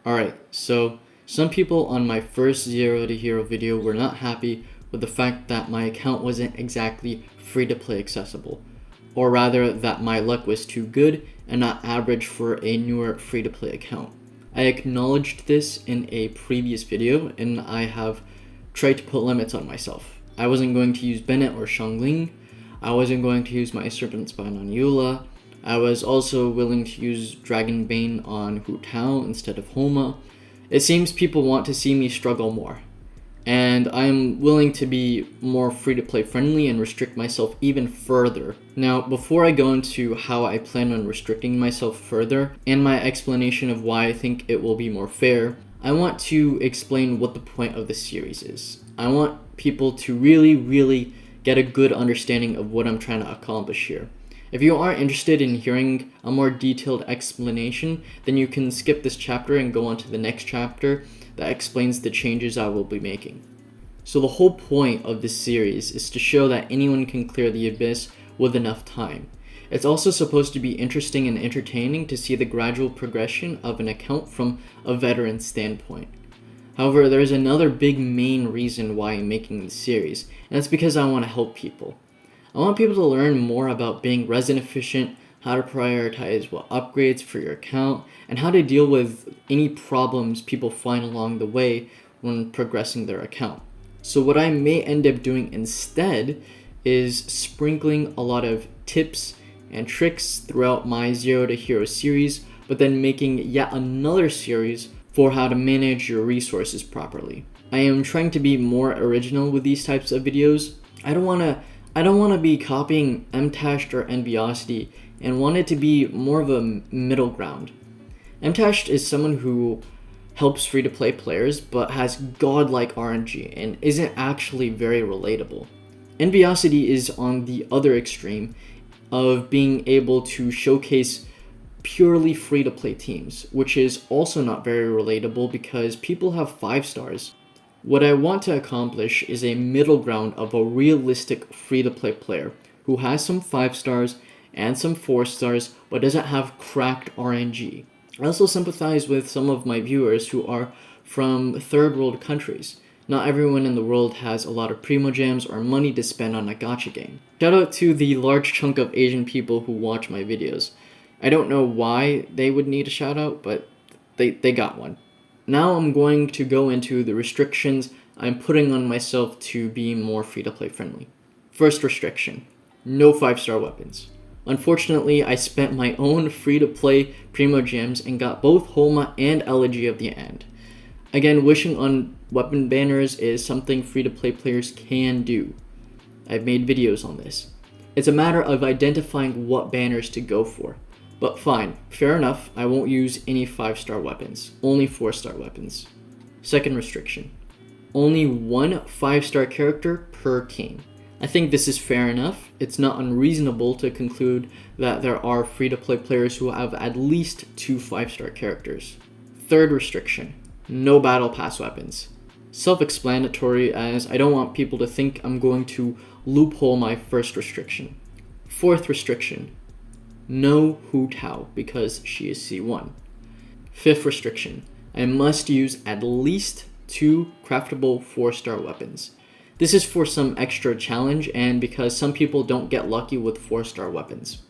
Alright, so some people on my first Zero to Hero video were not happy with the fact that my account wasn't exactly free to play accessible, or rather that my luck was too good and not average for a newer free to play account. I acknowledged this in a previous video and I have tried to put limits on myself. I wasn't going to use Bennet or Xiangling. I wasn't going to use my Serpent Spine on Eula. I was also willing to use Dragonbane on Hu Tao instead of Homa. It seems people want to see me struggle more, and I'm willing to be more free-to-play friendly and restrict myself even further. Now, before I go into how I plan on restricting myself further, and my explanation of why I think it will be more fair, I want to explain what the point of the series is. I want people to really get a good understanding of what I'm trying to accomplish here. If you aren't interested in hearing a more detailed explanation, then you can skip this chapter and go on to the next chapter that explains the changes I will be making. So the whole point of this series is to show that anyone can clear the abyss with enough time. It's also supposed to be interesting and entertaining to see the gradual progression of an account from a veteran standpoint. However, there's another big main reason why I'm making this series, and that's because I want to help people. I want people to learn more about being resin efficient, how to prioritize what upgrades for your account, and how to deal with any problems people find along the way when progressing their account. So what I may end up doing instead is sprinkling a lot of tips and tricks throughout my Zero to Hero series, but then making yet another series for how to manage your resources properly. I am trying to be more original with these types of videos. I don't want to be copying Mtashed or Envisosity and want it to be more of a middle ground. Mtashed is someone who helps free-to-play players but has godlike RNG and isn't actually very relatable. Envisosity is on the other extreme of being able to showcase purely free-to-play teams, which is also not very relatable because people have 5 stars. What I want to accomplish is a middle ground of a realistic free-to-play player who has some 5 stars and some 4 stars but doesn't have cracked RNG. I also sympathize with some of my viewers who are from third world countries. Not everyone in the world has a lot of primo gems or money to spend on a gacha game. Shout out to the large chunk of Asian people who watch my videos. I don't know why they would need a shout out, but they got one. Now I'm going to go into the restrictions I'm putting on myself to be more free-to-play friendly. First restriction, no 5-star weapons. Unfortunately, I spent my own free-to-play primo gems and got both Homa and Elegy of the End. Again, wishing on weapon banners is something free-to-play players can do. I've made videos on this. It's a matter of identifying what banners to go for. But fine, fair enough, I won't use any 5-star weapons, only 4-star weapons. Second restriction, only one 5-star character per team. I think this is fair enough. It's not unreasonable to conclude that there are free-to-play players who have at least 2 5-star characters. Third restriction, no battle pass weapons. Self-explanatory, as I don't want people to think I'm going to loophole my first restriction. Fourth restriction, no Hu Tao because she is C1. Fifth restriction, I must use at least 2 craftable 4-star weapons. This is for some extra challenge and because some people don't get lucky with 4-star weapons.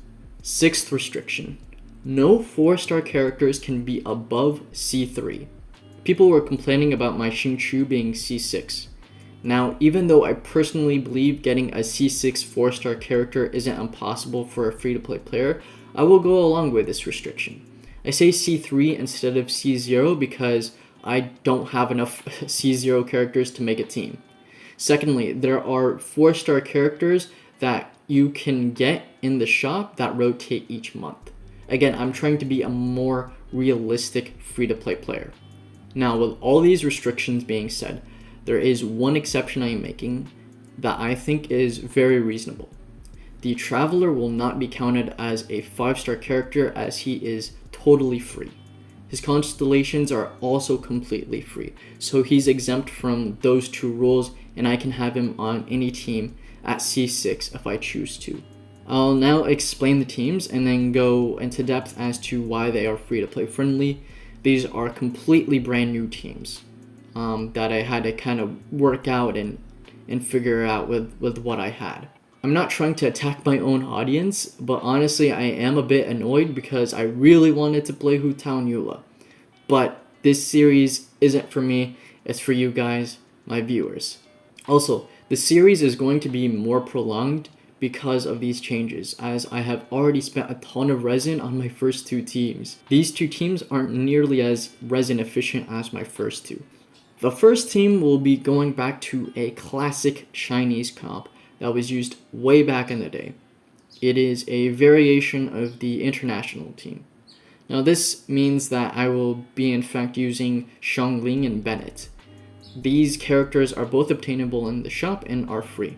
Sixth restriction, no 4-star characters can be above C3. People were complaining about my Xingqiu being C6. Now, even though I personally believe getting a C6 4-star character isn't impossible for a free-to-play player, I will go along with this restriction. I say C3 instead of C0 because I don't have enough C0 characters to make a team. Secondly, there are 4-star characters that you can get in the shop that rotate each month. Again, I'm trying to be a more realistic free-to-play player. Now, with all these restrictions being said, there is one exception I am making that I think is very reasonable. The Traveler will not be counted as a 5-star character as he is totally free. His constellations are also completely free, so he's exempt from those 2 rules and I can have him on any team at C6 if I choose to. I'll now explain the teams and then go into depth as to why they are free to play friendly. these are completely brand new teams that I had to kind of work out and figure out with what I had. I'm not trying to attack my own audience, but honestly I am a bit annoyed because I really wanted to play Hu Tao and Eula. But this series isn't for me, it's for you guys, my viewers. Also, the series is going to be more prolonged because of these changes, as I have already spent a ton of resin on my first 2 teams. These 2 teams aren't nearly as resin efficient as my first 2. The first team will be going back to a classic Chinese comp that was used way back in the day. It is a variation of the international team. Now this means that I will be in fact using Xiangling and Bennet. These characters are both obtainable in the shop and are free.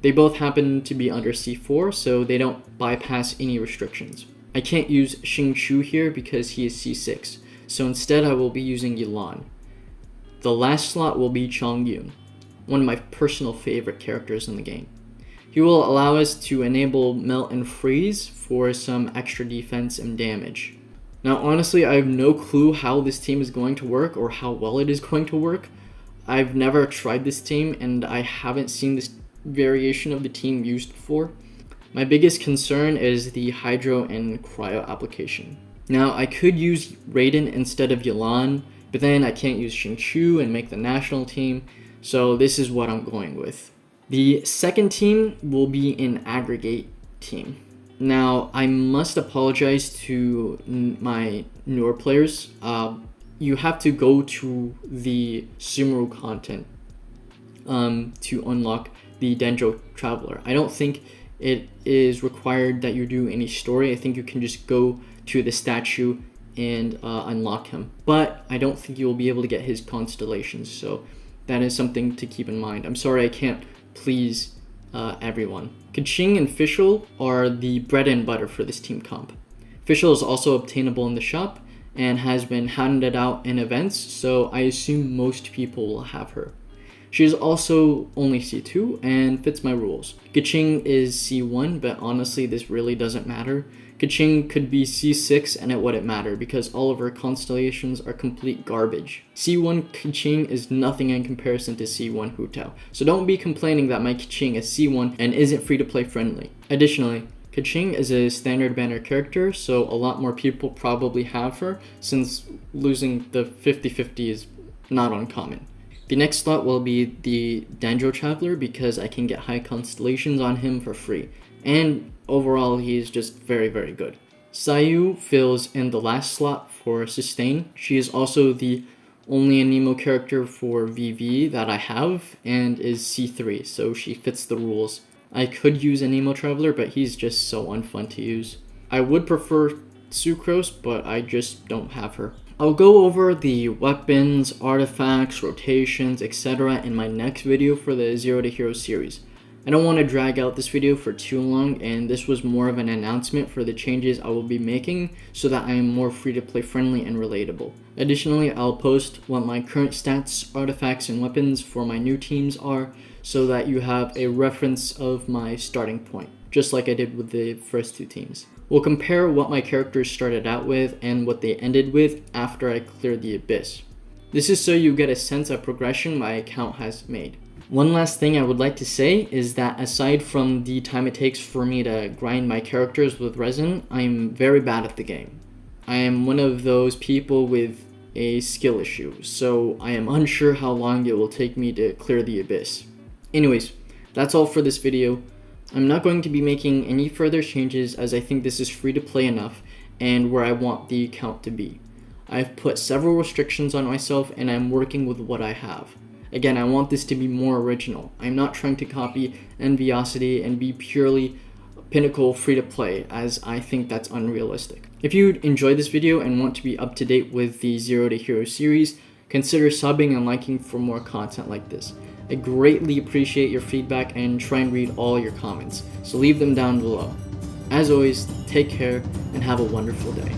They both happen to be under C4, so they don't bypass any restrictions. I can't use Xingqiu here because he is C6, so instead I will be using Yilan. The last slot will be Chongyun, one of my personal favorite characters in the game. He will allow us to enable Melt and Freeze for some extra defense and damage. Now honestly, I have no clue how this team is going to work or how well it is going to work. I've never tried this team and I haven't seen this variation of the team used before. My biggest concern is the Hydro and Cryo application. Now I could use Raiden instead of Yilan, but then I can't use Xingqiu and make the national team, so this is what I'm going with. The second team will be an aggregate team. Now I must apologize to my newer players. You have to go to the Sumeru content to unlock the Denjo Traveler. I don't think it is required that you do any story. I think you can just go to the statue and unlock him. But I don't think you will be able to get his constellations, so that is something to keep in mind. I'm sorry I can't please everyone. Kekwing and Fischl are the bread and butter for this team comp. Fischl is also obtainable in the shop and has been handed out in events, so I assume most people will have her. She is also only C2 and fits my rules. Kekwing is C1, but honestly this really doesn't matter. Kekwing could be C6 and it wouldn't matter because all of her constellations are complete garbage. C1 Kekwing is nothing in comparison to C1 Hu Tao, so don't be complaining that my Kekwing is C1 and isn't free to play friendly. Additionally, Kekwing is a standard banner character, so a lot more people probably have her since losing the 50-50 is not uncommon. The next slot will be the Denjo Traveler because I can get high constellations on him for free, and overall he is just very good. Sayu fills in the last slot for sustain. She is also the only Anemo character for VV that I have and is C3, so she fits the rules. I could use Anemo Traveler, but he's just so unfun to use. I would prefer Sucrose, but I just don't have her. I'll go over the weapons, artifacts, rotations, etc. in my next video for the Zero to Hero series. I don't want to drag out this video for too long, and this was more of an announcement for the changes I will be making so that I am more free to play friendly and relatable. Additionally, I'll post what my current stats, artifacts, and weapons for my new teams are so that you have a reference of my starting point, just like I did with the first 2 teams. We'll compare what my characters started out with and what they ended with after I cleared the Abyss. This is so you get a sense of progression my account has made. One last thing I would like to say is that aside from the time it takes for me to grind my characters with resin, I'm very bad at the game. I am one of those people with a skill issue, so I am unsure how long it will take me to clear the Abyss. Anyways, that's all for this video. I'm not going to be making any further changes as I think this is free to play enough and where I want the account to be. I've put several restrictions on myself and I'm working with what I have. Again, I want this to be more original. I'm not trying to copy Envisosity and be purely pinnacle free to play, as I think that's unrealistic. If you enjoyed this video and want to be up to date with the Zero to Hero series, consider subbing and liking for more content like this. I greatly appreciate your feedback and try and read all your comments, so leave them down below. As always, take care and have a wonderful day.